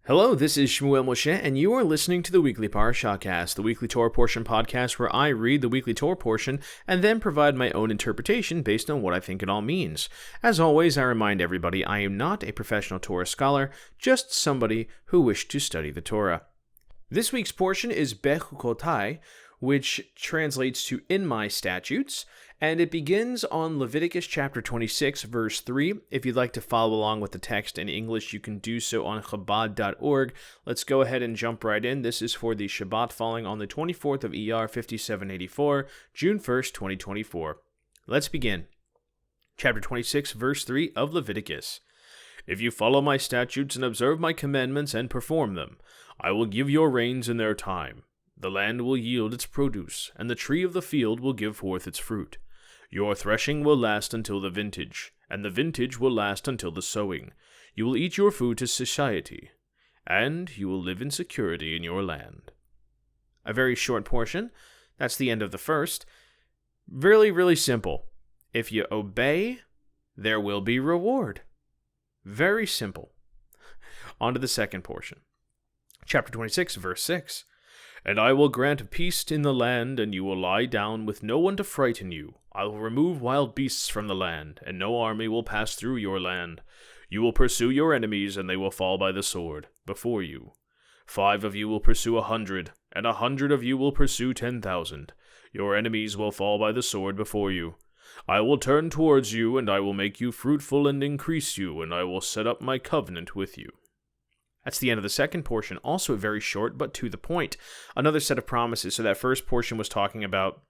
Hello, this is Shmuel Moshe, and you are listening to the Weekly Parashahcast, the weekly Torah portion podcast where I read the weekly Torah portion and then provide my own interpretation based on what I think it all means. As always, I remind everybody I am not a professional Torah scholar, just somebody who wished to study the Torah. This week's portion is Bechukotai, which translates to In My Statutes, and it begins on Leviticus chapter 26, verse 3. If you'd like to follow along with the text in English, you can do so on Chabad.org. Let's go ahead and jump right in. This is for the Shabbat falling on the 24th of Iyar, 5784, June 1st, 2024. Let's begin. Chapter 26, verse 3 of Leviticus. If you follow my statutes and observe my commandments and perform them, I will give your rains in their time. The land will yield its produce, and the tree of the field will give forth its fruit. Your threshing will last until the vintage, and the vintage will last until the sowing. You will eat your food to satiety, and you will live in security in your land. A very short portion. That's the end of the first. Really simple. If you obey, there will be reward. Very simple. On to the second portion. Chapter 26, verse 6. And I will grant peace in the land, and you will lie down with no one to frighten you. I will remove wild beasts from the land, and no army will pass through your land. You will pursue your enemies, and they will fall by the sword before you. 5 of you will pursue 100, and 100 of you will pursue 10,000. Your enemies will fall by the sword before you. I will turn towards you, and I will make you fruitful and increase you, and I will set up my covenant with you. That's the end of the second portion, also very short, but to the point. Another set of promises. So that first portion was talking about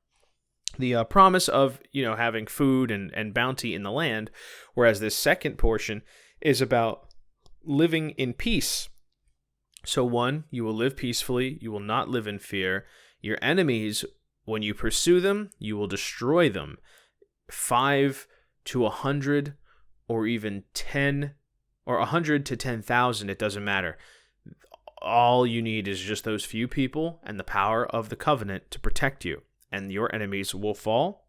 the promise of, having food and bounty in the land, whereas this second portion is about living in peace. So 1, you will live peacefully, you will not live in fear. Your enemies, when you pursue them, you will destroy them. 5 to 100, or even 10 or 100 to 10,000, it doesn't matter. All you need is just those few people and the power of the covenant to protect you. And your enemies will fall,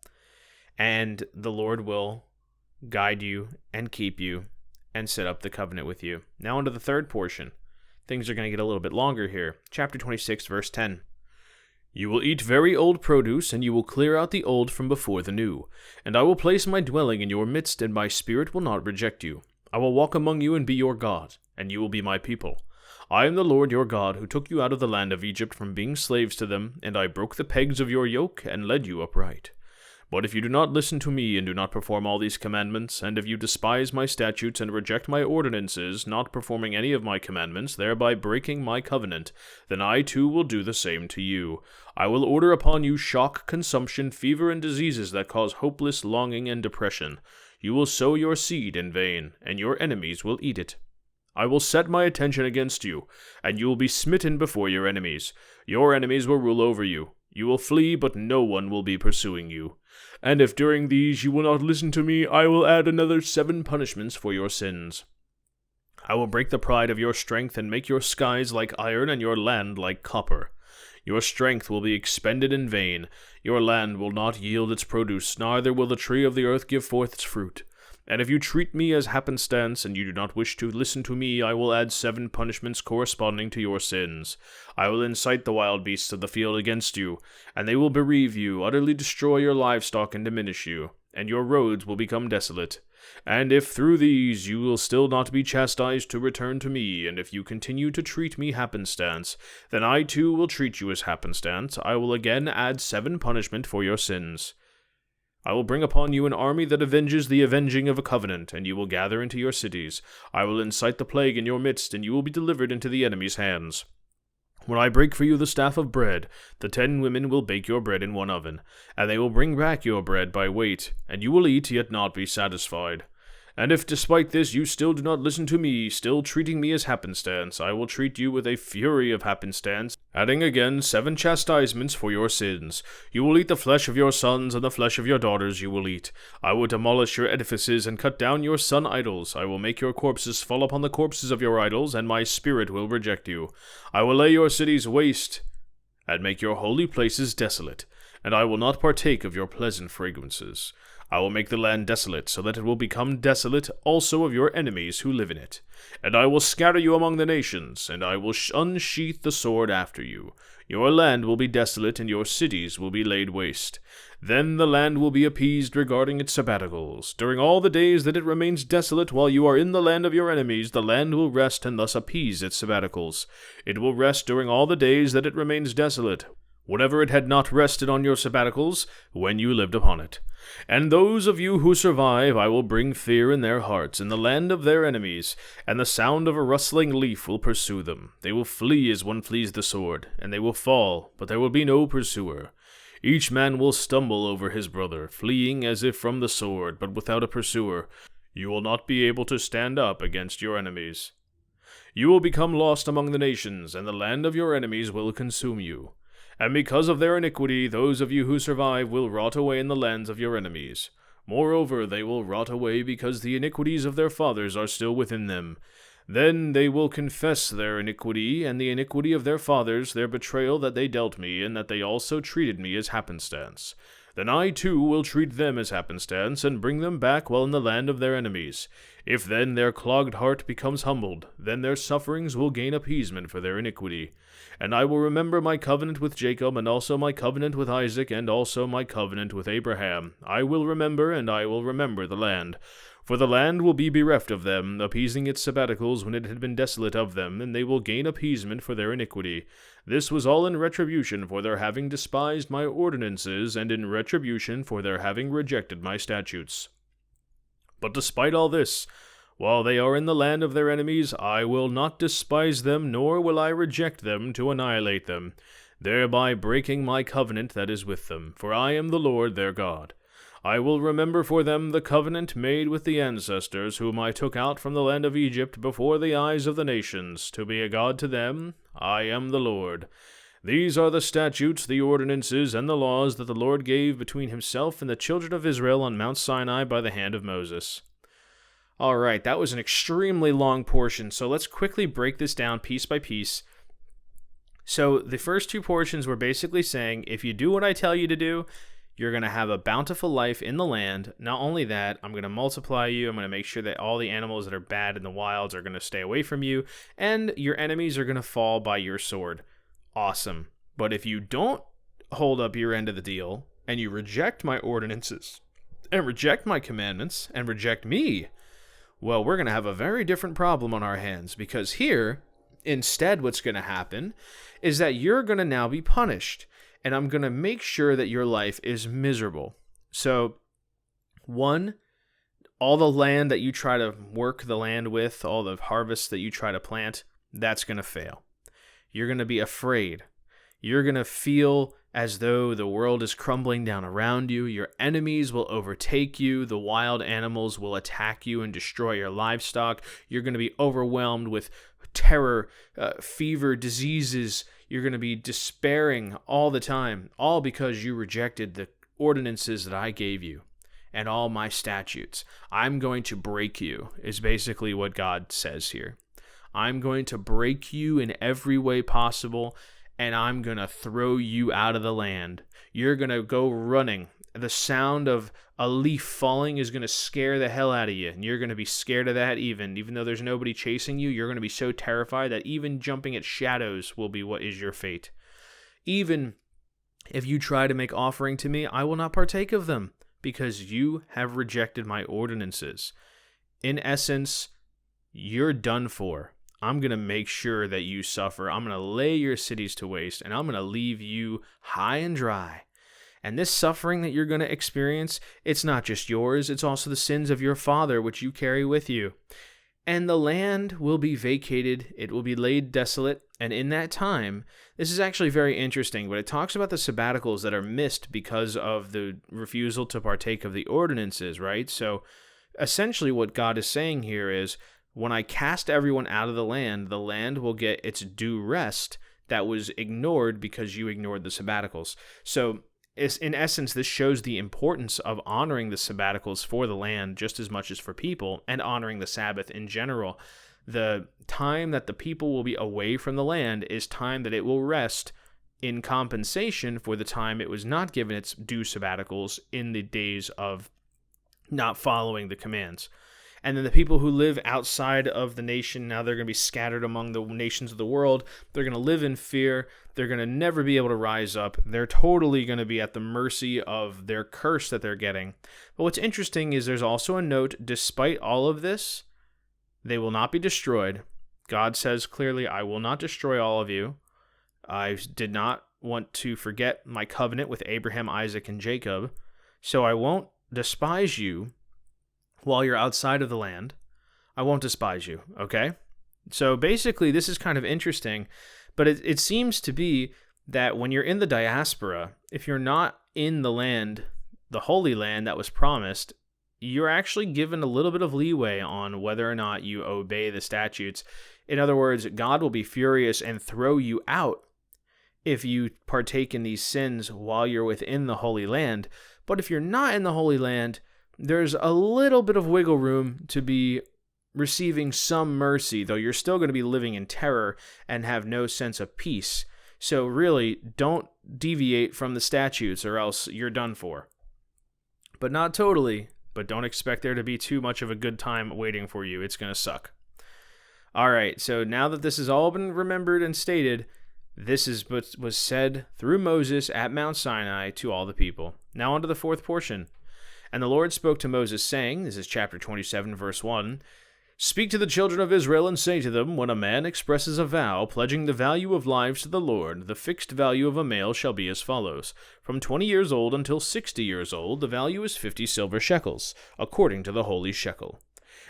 and the Lord will guide you and keep you and set up the covenant with you. Now onto the third portion. Things are going to get a little bit longer here. Chapter 26, verse 10. You will eat very old produce, and you will clear out the old from before the new. And I will place my dwelling in your midst, and my spirit will not reject you. I will walk among you and be your God, and you will be my people. I am the Lord your God, who took you out of the land of Egypt from being slaves to them, and I broke the pegs of your yoke and led you upright. But if you do not listen to me and do not perform all these commandments, and if you despise my statutes and reject my ordinances, not performing any of my commandments, thereby breaking my covenant, then I too will do the same to you. I will order upon you shock, consumption, fever, and diseases that cause hopeless longing and depression. You will sow your seed in vain, and your enemies will eat it. I will set my attention against you, and you will be smitten before your enemies. Your enemies will rule over you. You will flee, but no one will be pursuing you. And if during these you will not listen to me, I will add another 7 punishments for your sins. I will break the pride of your strength and make your skies like iron and your land like copper. Your strength will be expended in vain. Your land will not yield its produce, neither will the tree of the earth give forth its fruit. And if you treat me as happenstance, and you do not wish to listen to me, I will add 7 punishments corresponding to your sins. I will incite the wild beasts of the field against you, and they will bereave you, utterly destroy your livestock, and diminish you, and your roads will become desolate. And if through these you will still not be chastised to return to me, and if you continue to treat me happenstance, then I too will treat you as happenstance. I will again add 7 punishment for your sins. I will bring upon you an army that avenges the avenging of a covenant, and you will gather into your cities. I will incite the plague in your midst, and you will be delivered into the enemy's hands. When I break for you the staff of bread, the 10 women will bake your bread in one oven, and they will bring back your bread by weight, and you will eat, yet not be satisfied. And if despite this you still do not listen to me, still treating me as happenstance, I will treat you with a fury of happenstance, adding again 7 chastisements for your sins. You will eat the flesh of your sons, and the flesh of your daughters you will eat. I will demolish your edifices, and cut down your sun idols. I will make your corpses fall upon the corpses of your idols, and my spirit will reject you. I will lay your cities waste, and make your holy places desolate, and I will not partake of your pleasant fragrances. I will make the land desolate, so that it will become desolate also of your enemies who live in it. And I will scatter you among the nations, and I will unsheath the sword after you. Your land will be desolate, and your cities will be laid waste. Then the land will be appeased regarding its sabbaticals. During all the days that it remains desolate while you are in the land of your enemies, the land will rest and thus appease its sabbaticals. It will rest during all the days that it remains desolate, whatever it had not rested on your sabbaticals when you lived upon it. And those of you who survive I will bring fear in their hearts in the land of their enemies, and the sound of a rustling leaf will pursue them. They will flee as one flees the sword, and they will fall, but there will be no pursuer. Each man will stumble over his brother, fleeing as if from the sword, but without a pursuer. You will not be able to stand up against your enemies. You will become lost among the nations, and the land of your enemies will consume you. And because of their iniquity, those of you who survive will rot away in the lands of your enemies. Moreover, they will rot away because the iniquities of their fathers are still within them. Then they will confess their iniquity, and the iniquity of their fathers, their betrayal that they dealt me, and that they also treated me as happenstance. Then I too will treat them as happenstance, and bring them back while in the land of their enemies. If then their clogged heart becomes humbled, then their sufferings will gain appeasement for their iniquity. And I will remember my covenant with Jacob, and also my covenant with Isaac, and also my covenant with Abraham. I will remember, and I will remember the land. For the land will be bereft of them, appeasing its sabbaticals when it had been desolate of them, and they will gain appeasement for their iniquity. This was all in retribution for their having despised my ordinances, and in retribution for their having rejected my statutes. But despite all this, while they are in the land of their enemies, I will not despise them, nor will I reject them to annihilate them, thereby breaking my covenant that is with them, for I am the Lord their God. I will remember for them the covenant made with the ancestors whom I took out from the land of Egypt before the eyes of the nations, to be a God to them. I am the Lord. These are the statutes, the ordinances, and the laws that the Lord gave between himself and the children of Israel on Mount Sinai by the hand of Moses. All right, that was an extremely long portion, so let's quickly break this down piece by piece. So the first two portions were basically saying, if you do what I tell you to do, you're going to have a bountiful life in the land. Not only that, I'm going to multiply you. I'm going to make sure that all the animals that are bad in the wilds are going to stay away from you, and your enemies are going to fall by your sword. Awesome. But if you don't hold up your end of the deal, and you reject my ordinances, and reject my commandments, and reject me, well, we're going to have a very different problem on our hands, because here, instead, what's going to happen is that you're going to now be punished, and I'm going to make sure that your life is miserable. So, one, all the land that you try to work the land with, all the harvests that you try to plant, that's going to fail. You're going to be afraid. You're going to feel as though the world is crumbling down around you. Your enemies will overtake you. The wild animals will attack you and destroy your livestock. You're going to be overwhelmed with terror, fever, diseases. You're going to be despairing all the time, all because you rejected the ordinances that I gave you and all my statutes. I'm going to break you, is basically what God says here. I'm going to break you in every way possible, and I'm going to throw you out of the land. You're going to go running. The sound of a leaf falling is going to scare the hell out of you, and you're going to be scared of that even though there's nobody chasing you. You're going to be so terrified that even jumping at shadows will be what is your fate. Even if you try to make offering to me, I will not partake of them, because you have rejected my ordinances. In essence, you're done for. I'm going to make sure that you suffer. I'm going to lay your cities to waste, and I'm going to leave you high and dry. And this suffering that you're going to experience, it's not just yours, it's also the sins of your father, which you carry with you. And the land will be vacated, it will be laid desolate, and in that time, this is actually very interesting, but it talks about the sabbaticals that are missed because of the refusal to partake of the ordinances, right? So essentially what God is saying here is, when I cast everyone out of the land will get its due rest that was ignored because you ignored the sabbaticals. So in essence, this shows the importance of honoring the sabbaticals for the land just as much as for people, and honoring the Sabbath in general. The time that the people will be away from the land is time that it will rest in compensation for the time it was not given its due sabbaticals in the days of not following the commands. And then the people who live outside of the nation, now they're going to be scattered among the nations of the world. They're going to live in fear. They're going to never be able to rise up. They're totally going to be at the mercy of their curse that they're getting. But what's interesting is there's also a note, despite all of this, they will not be destroyed. God says clearly, I will not destroy all of you. I did not want to forget my covenant with Abraham, Isaac, and Jacob. So I won't despise you while you're outside of the land. I won't despise you, okay? So basically, this is kind of interesting, but it seems to be that when you're in the diaspora, if you're not in the land, the Holy Land that was promised, you're actually given a little bit of leeway on whether or not you obey the statutes. In other words, God will be furious and throw you out if you partake in these sins while you're within the Holy Land. But if you're not in the Holy Land, there's a little bit of wiggle room to be receiving some mercy, though you're still going to be living in terror and have no sense of peace. So really, don't deviate from the statutes or else you're done for. But not totally, but don't expect there to be too much of a good time waiting for you. It's going to suck. All right, so now that this has all been remembered and stated, this is what was said through Moses at Mount Sinai to all the people. Now on to the fourth portion. And the Lord spoke to Moses, saying, this is chapter 27, verse 1, Speak to the children of Israel and say to them, When a man expresses a vow, pledging the value of lives to the Lord, the fixed value of a male shall be as follows. From 20 years old until 60 years old, the value is 50 silver shekels, according to the holy shekel.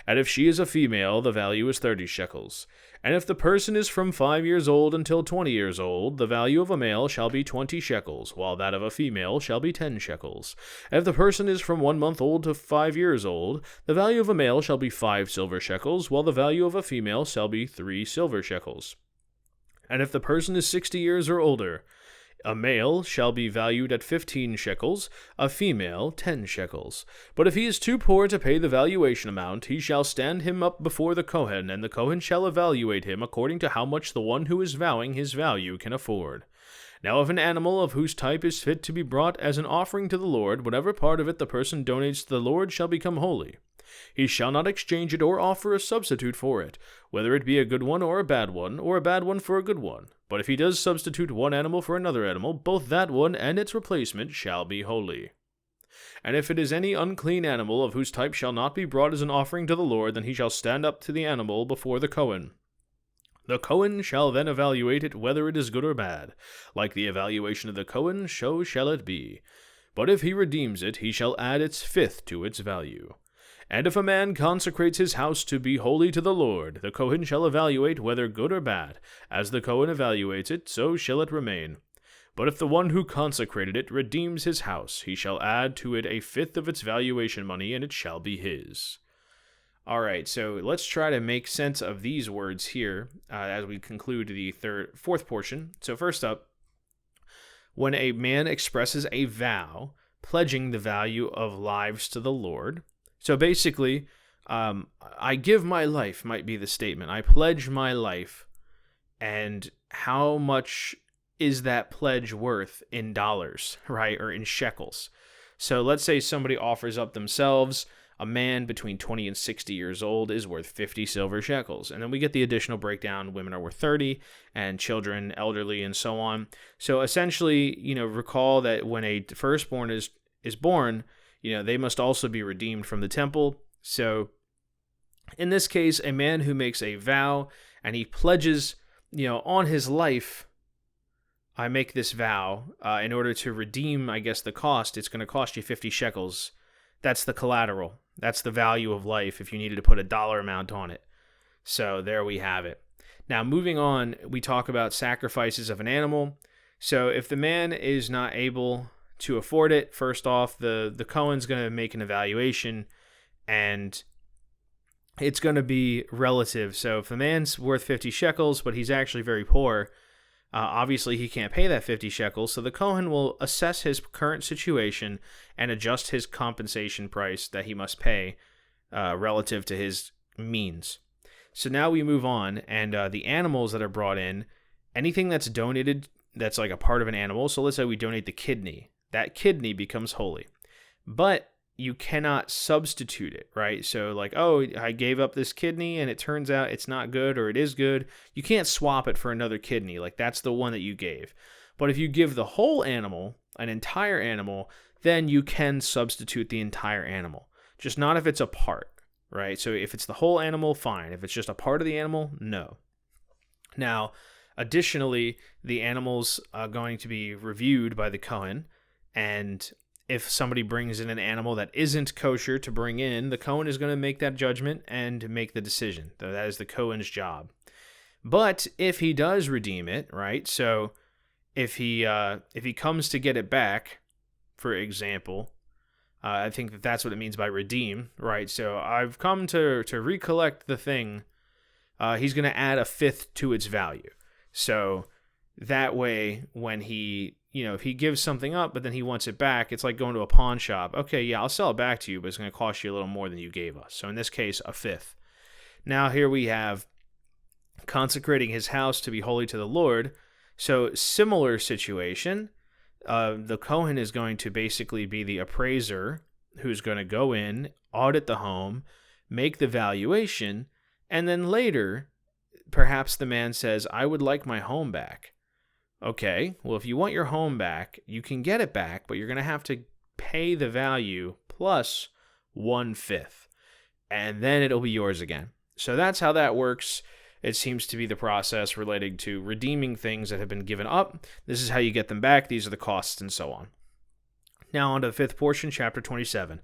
And if she is a female, the value is 30 shekels. And if the person is from 5 years old until 20 years old, the value of a male shall be 20 shekels, while that of a female shall be 10 shekels. And if the person is from 1 month old to 5 years old, the value of a male shall be 5 silver shekels, while the value of a female shall be 3 silver shekels. And if the person is 60 years or older, a male shall be valued at 15 shekels, a female 10 shekels. But if he is too poor to pay the valuation amount, he shall stand him up before the Kohen, and the Kohen shall evaluate him according to how much the one who is vowing his value can afford. Now if an animal of whose type is fit to be brought as an offering to the Lord, whatever part of it the person donates to the Lord shall become holy. He shall not exchange it or offer a substitute for it, whether it be a good one or a bad one for a good one. But if he does substitute one animal for another animal, both that one and its replacement shall be holy. And if it is any unclean animal of whose type shall not be brought as an offering to the Lord, then he shall stand up to the animal before the Kohen. The Kohen shall then evaluate it whether it is good or bad. Like the evaluation of the Kohen, so shall it be. But if he redeems it, he shall add its fifth to its value. And if a man consecrates his house to be holy to the Lord, the Kohen shall evaluate whether good or bad. As the Kohen evaluates it, so shall it remain. But if the one who consecrated it redeems his house, he shall add to it a fifth of its valuation money, and it shall be his. All right, so let's try to make sense of these words here as we conclude the fourth portion. So first up, when a man expresses a vow, pledging the value of lives to the Lord. So basically, I give my life might be the statement. I pledge my life. And how much is that pledge worth in dollars, right? Or in shekels? So let's say somebody offers up themselves. A man between 20 and 60 years old is worth 50 silver shekels. And then we get the additional breakdown. Women are worth 30, and children, elderly, and so on. So essentially, recall that when a firstborn is born, they must also be redeemed from the temple. So in this case, a man who makes a vow and he pledges, on his life, I make this vow in order to redeem, I guess, the cost. It's going to cost you 50 shekels. That's the collateral. That's the value of life if you needed to put a dollar amount on it. So there we have it. Now, moving on, we talk about sacrifices of an animal. So if the man is not able to afford it, first off, the Cohen's going to make an evaluation, and it's going to be relative. So if the man's worth 50 shekels, but he's actually very poor, obviously he can't pay that 50 shekels, so the Kohen will assess his current situation and adjust his compensation price that he must pay relative to his means. So now we move on, and the animals that are brought in, anything that's donated that's like a part of an animal, so let's say we donate the kidney. That kidney becomes holy. But you cannot substitute it, right? So like, oh, I gave up this kidney and it turns out it's not good, or it is good. You can't swap it for another kidney. Like, that's the one that you gave. But if you give the whole animal, an entire animal, then you can substitute the entire animal. Just not if it's a part, right? So if it's the whole animal, fine. If it's just a part of the animal, no. Now, additionally, the animal's going to be reviewed by the Kohen, and if somebody brings in an animal that isn't kosher to bring in, the Kohen is going to make that judgment and make the decision. That is the Kohen's job. But if he does redeem it, right? So if he comes to get it back, for example, I think that's what it means by redeem, right? So I've come to recollect the thing. He's going to add a fifth to its value. So that way, when if he gives something up, but then he wants it back, it's like going to a pawn shop. Okay, yeah, I'll sell it back to you, but it's going to cost you a little more than you gave us. So in this case, a fifth. Now here we have consecrating his house to be holy to the Lord. So similar situation. The Kohen is going to basically be the appraiser who's going to go in, audit the home, make the valuation, and then later, perhaps the man says, I would like my home back. Okay, well, if you want your home back, you can get it back, but you're going to have to pay the value plus 1/5, and then it'll be yours again. So that's how that works. It seems to be the process relating to redeeming things that have been given up. This is how you get them back. These are the costs and so on. Now on to the fifth portion, chapter 27.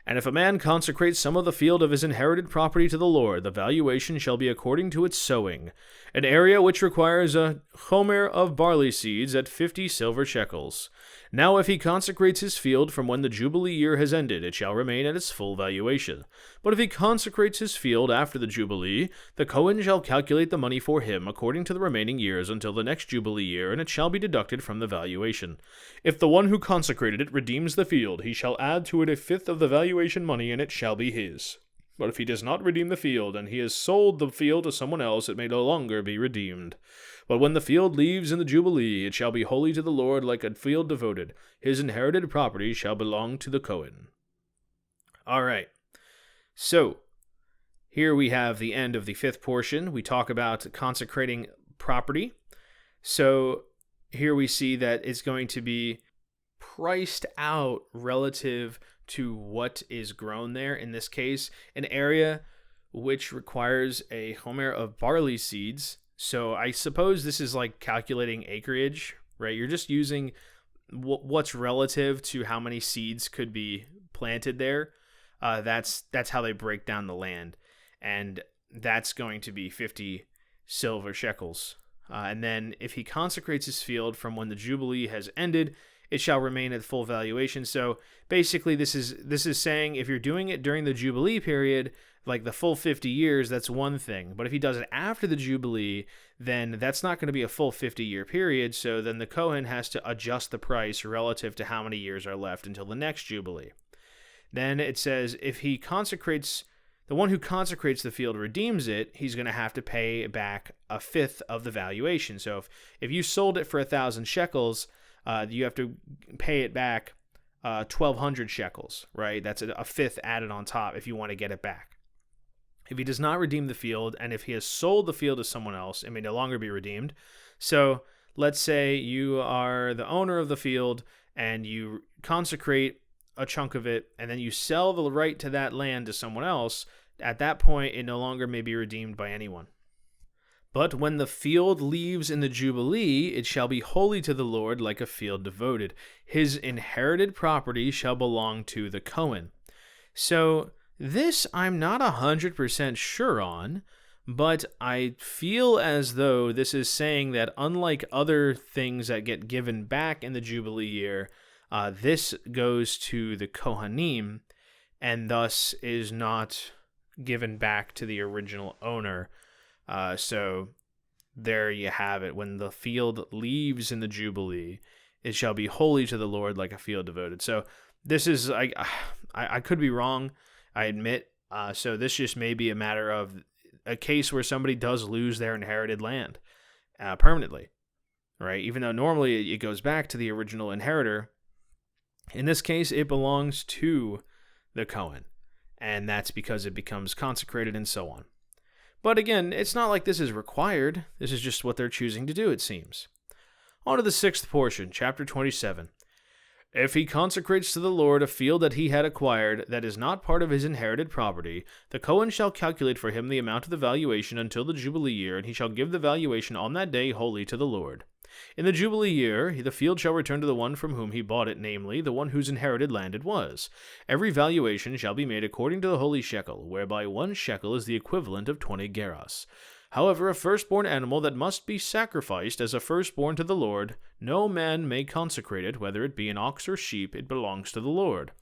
And if a man consecrates some of the field of his inherited property to the Lord, the valuation shall be according to its sowing, an area which requires a homer of barley seeds at 50 silver shekels. Now if he consecrates his field from when the Jubilee year has ended, it shall remain at its full valuation. But if he consecrates his field after the Jubilee, the Kohen shall calculate the money for him according to the remaining years until the next Jubilee year, and it shall be deducted from the valuation. If the one who consecrated it redeems the field, he shall add to it a fifth of the valuation money, and it shall be his. But if he does not redeem the field, and he has sold the field to someone else, it may no longer be redeemed. But when the field leaves in the Jubilee, it shall be holy to the Lord like a field devoted. His inherited property shall belong to the Kohen. All right. So, here we have the end of the fifth portion. We talk about consecrating property. So, here we see that it's going to be priced out relative to what is grown there. In this case, an area which requires a homer of barley seeds. So I suppose this is like calculating acreage, right? You're just using what's relative to how many seeds could be planted there. That's how they break down the land. And that's going to be 50 silver shekels. And then if he consecrates his field from when the Jubilee has ended, it shall remain at full valuation. So basically this is saying if you're doing it during the Jubilee period, like the full 50 years, that's one thing. But if he does it after the Jubilee, then that's not going to be a full 50-year period. So then the Kohen has to adjust the price relative to how many years are left until the next Jubilee. Then it says if he consecrates, the one who consecrates the field redeems it, he's going to have to pay back a fifth of the valuation. So if you sold it for 1,000 shekels, you have to pay it back 1,200 shekels, right? That's a fifth added on top if you want to get it back. If he does not redeem the field, and if he has sold the field to someone else, it may no longer be redeemed. So let's say you are the owner of the field and you consecrate a chunk of it, and then you sell the right to that land to someone else. At that point, it no longer may be redeemed by anyone. But when the field leaves in the Jubilee, it shall be holy to the Lord like a field devoted. His inherited property shall belong to the Kohen. So this I'm not 100% sure on, but I feel as though this is saying that unlike other things that get given back in the Jubilee year, this goes to the Kohanim and thus is not given back to the original owner. So there you have it. When the field leaves in the Jubilee, it shall be holy to the Lord like a field devoted. So this is, I could be wrong, I admit. So this just may be a matter of a case where somebody does lose their inherited land permanently, right? Even though normally it goes back to the original inheritor. In this case, it belongs to the Kohen. And that's because it becomes consecrated and so on. But again, it's not like this is required. This is just what they're choosing to do, it seems. On to the sixth portion, chapter 27. If he consecrates to the Lord a field that he had acquired that is not part of his inherited property, the Kohen shall calculate for him the amount of the valuation until the Jubilee year, and he shall give the valuation on that day wholly to the Lord. In the Jubilee year, the field shall return to the one from whom he bought it, namely, the one whose inherited land it was. Every valuation shall be made according to the holy shekel, whereby 1 shekel is the equivalent of 20 gerahs. However, a firstborn animal that must be sacrificed as a firstborn to the Lord, no man may consecrate it, whether it be an ox or sheep, it belongs to the Lord.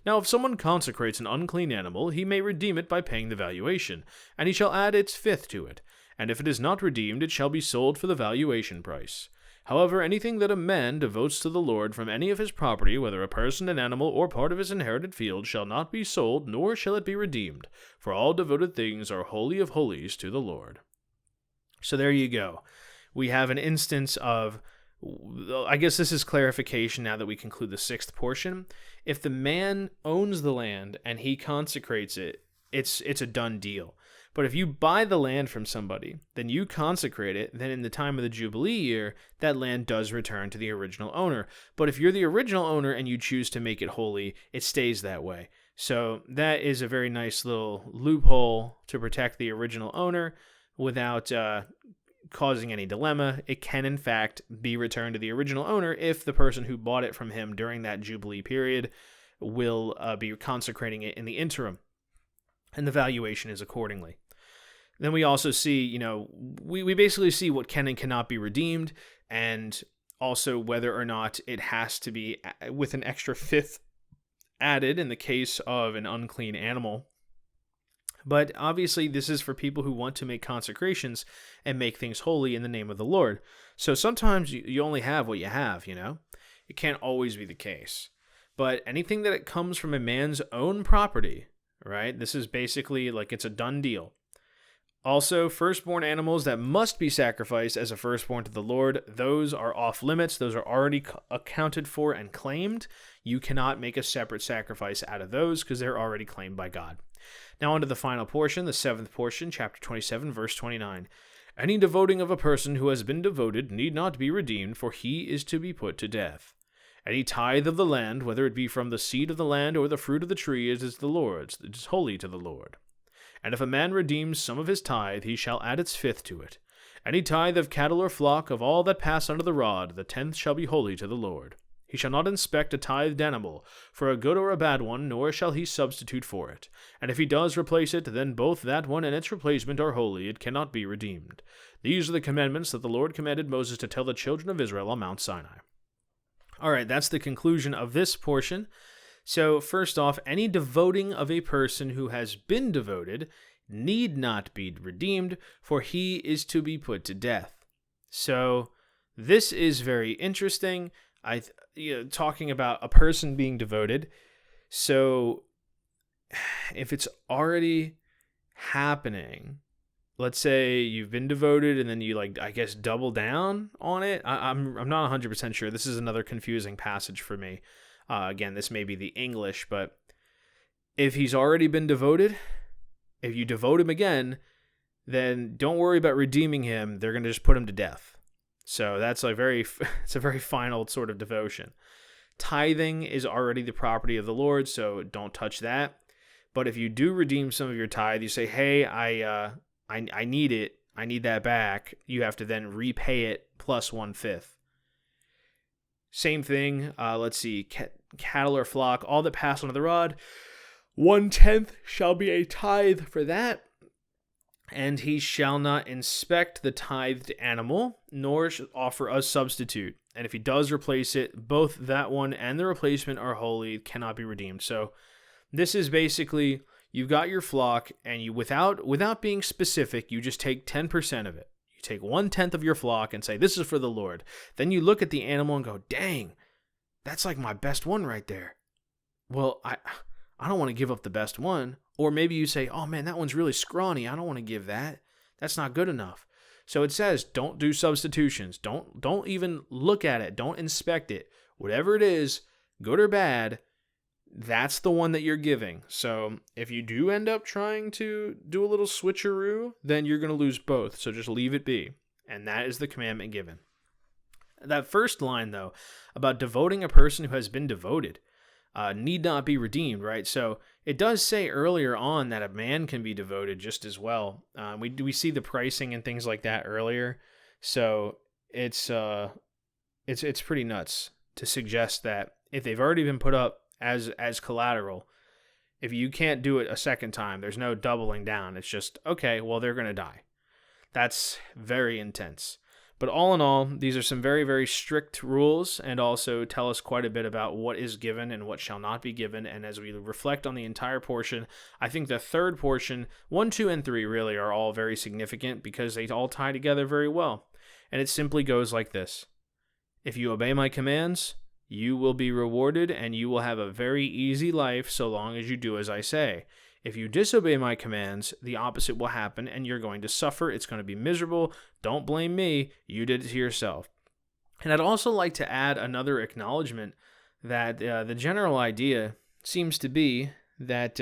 Now if someone consecrates an unclean animal, he may redeem it by paying the valuation, and he shall add its fifth to it, and if it is not redeemed, it shall be sold for the valuation price. However, anything that a man devotes to the Lord from any of his property, whether a person, an animal, or part of his inherited field, shall not be sold, nor shall it be redeemed, for all devoted things are holy of holies to the Lord. So there you go. We have an instance of, I guess this is clarification now that we conclude the sixth portion. If the man owns the land and he consecrates it, it's a done deal. But if you buy the land from somebody, then you consecrate it, then in the time of the Jubilee year, that land does return to the original owner. But if you're the original owner and you choose to make it holy, it stays that way. So that is a very nice little loophole to protect the original owner without causing any dilemma. It can, in fact, be returned to the original owner if the person who bought it from him during that Jubilee period will be consecrating it in the interim, and the valuation is accordingly. Then we also see, we basically see what can and cannot be redeemed, and also whether or not it has to be with an extra fifth added in the case of an unclean animal. But obviously, this is for people who want to make consecrations and make things holy in the name of the Lord. So sometimes you only have what you have, It can't always be the case. But anything that comes from a man's own property, right? This is basically like it's a done deal. Also, firstborn animals that must be sacrificed as a firstborn to the Lord, those are off limits. Those are already accounted for and claimed. You cannot make a separate sacrifice out of those because they're already claimed by God. Now on to the final portion, the seventh portion, chapter 27, verse 29. Any devoting of a person who has been devoted need not be redeemed, for he is to be put to death. Any tithe of the land, whether it be from the seed of the land or the fruit of the tree, is the Lord's. It is holy to the Lord. And if a man redeems some of his tithe, he shall add its fifth to it. Any tithe of cattle or flock, of all that pass under the rod, the tenth shall be holy to the Lord. He shall not inspect a tithed animal, for a good or a bad one, nor shall he substitute for it. And if he does replace it, then both that one and its replacement are holy, it cannot be redeemed. These are the commandments that the Lord commanded Moses to tell the children of Israel on Mount Sinai. All right, that's the conclusion of this portion. So first off, any devoting of a person who has been devoted need not be redeemed, for he is to be put to death. So this is very interesting. Talking about a person being devoted. So if it's already happening, let's say you've been devoted and then you double down on it. I'm not 100% sure. This is another confusing passage for me. Again, this may be the English, but if he's already been devoted, if you devote him again, then don't worry about redeeming him. They're going to just put him to death. So that's it's a very final sort of devotion. Tithing is already the property of the Lord, so don't touch that. But if you do redeem some of your tithe, you say, hey, I need it. I need that back. You have to then repay it plus 1/5. Same thing. Let's see. Cattle or flock, all that pass under the rod, 1/10 shall be a tithe for that. And he shall not inspect the tithed animal, nor offer a substitute. And if he does replace it, both that one and the replacement are holy, cannot be redeemed. So this is basically, you've got your flock, and you without being specific, you just take 10% of it. You take 1/10 of your flock and say, this is for the Lord. Then you look at the animal and go, dang, that's like my best one right there. Well, I don't want to give up the best one. Or maybe you say, oh man, that one's really scrawny. I don't want to give that. That's not good enough. So it says, don't do substitutions. Don't even look at it. Don't inspect it. Whatever it is, good or bad, that's the one that you're giving. So if you do end up trying to do a little switcheroo, then you're going to lose both. So just leave it be. And that is the commandment given. That first line, though, about devoting a person who has been devoted, need not be redeemed, right? So it does say earlier on that a man can be devoted just as well. We see the pricing and things like that earlier. So it's pretty nuts to suggest that if they've already been put up as collateral, if you can't do it a second time, there's no doubling down. It's just, okay, well, they're going to die. That's very intense. But all in all, these are some very, very strict rules and also tell us quite a bit about what is given and what shall not be given. And as we reflect on the entire portion, I think the third portion, 1, 2, and 3 really are all very significant because they all tie together very well. And it simply goes like this. If you obey my commands, you will be rewarded and you will have a very easy life so long as you do as I say. If you disobey my commands, the opposite will happen and you're going to suffer. It's going to be miserable. Don't blame me. You did it to yourself. And I'd also like to add another acknowledgement that the general idea seems to be that,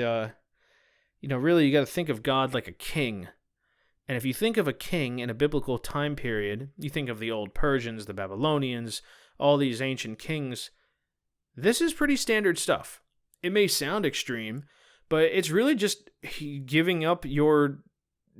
really you got to think of God like a king. And if you think of a king in a biblical time period, you think of the old Persians, the Babylonians, all these ancient kings. This is pretty standard stuff. It may sound extreme, but it's really just giving up your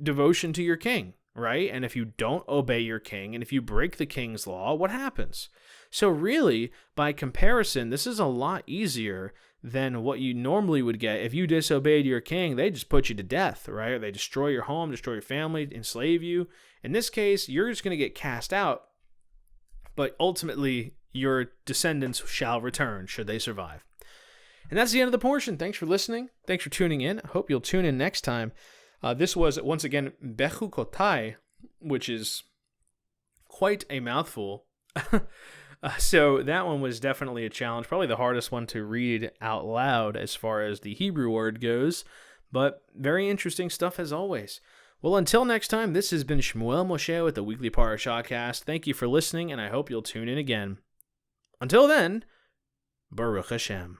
devotion to your king, right? And if you don't obey your king, and if you break the king's law, what happens? So really, by comparison, this is a lot easier than what you normally would get. If you disobeyed your king, they just put you to death, right? Or they destroy your home, destroy your family, enslave you. In this case, you're just going to get cast out, but ultimately, your descendants shall return should they survive. And that's the end of the portion. Thanks for listening. Thanks for tuning in. I hope you'll tune in next time. This was, once again, Bechukotai, which is quite a mouthful. So that one was definitely a challenge. Probably the hardest one to read out loud as far as the Hebrew word goes. But very interesting stuff as always. Well, until next time, this has been Shmuel Moshe with the Weekly Parashahcast. Thank you for listening, and I hope you'll tune in again. Until then, Baruch Hashem.